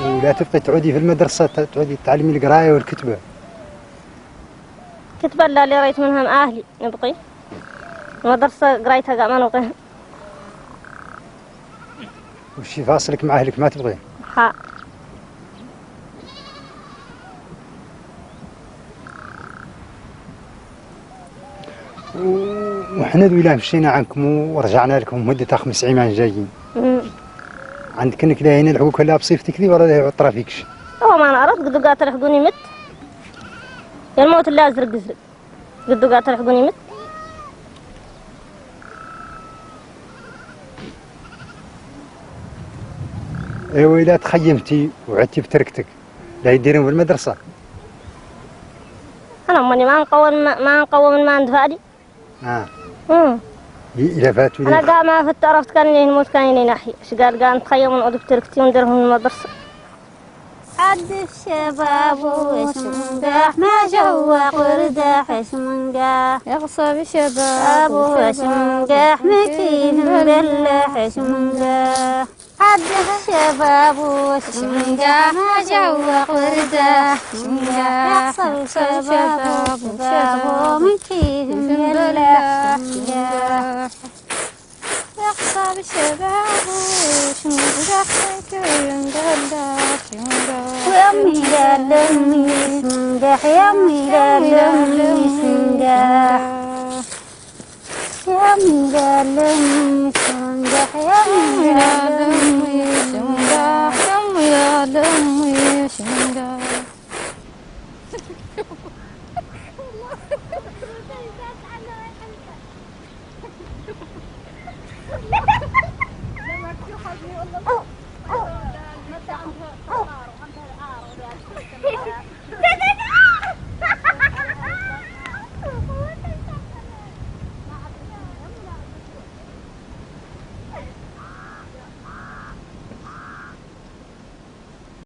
ولا تبقي تعودي في المدرسة تعودي تعلمي القراية والكتبة؟ كتبة لا اللي رأيت منهم أهلي نبقي المدرسة قريتها قام أنا وقه. وشي فاصلك مع أهلك ما تبغي؟ ها وحنا دويلا مشينا عنكم ورجعنا لكم مدة 5 عام جايين. عندك انك لا هنا الحقوق لا بصيفتك ذي ولا لا يعطر فيكش؟ هو ما أنا أردت قدو قاتل حقوني مت الموت اللي أزرق أزرق قدو قاتل حقوني مت. ايوا إلا تخيمتي وعدتي بتركتك لا يديرون بالمدرسة؟ أنا أماني ما نقوم ما ندفع لي. إلا فاتوا أنا قام ما فت عرفت كان لي الموت كان لي ناحية إيش قال نتخيم ونقعد بتركتي ونديرهم المدرسة. عد الشباب وشمنقاح ما جوق ورداح شمنقاح يغصب الشباب وشمنقاح مكيهم بالله شمنقاح عد الشباب وشمنقاح ما جوق ورداح شمنقاح يغصب الشباب ومكيهم بالله شمنقاح يغصب الشباب وشمنقاح مكيهم بالله يمي للمي سنجح يمي للمي سنجح يمي للمي سنجح يمي للمي سنجح يمي للمي سنجح. والله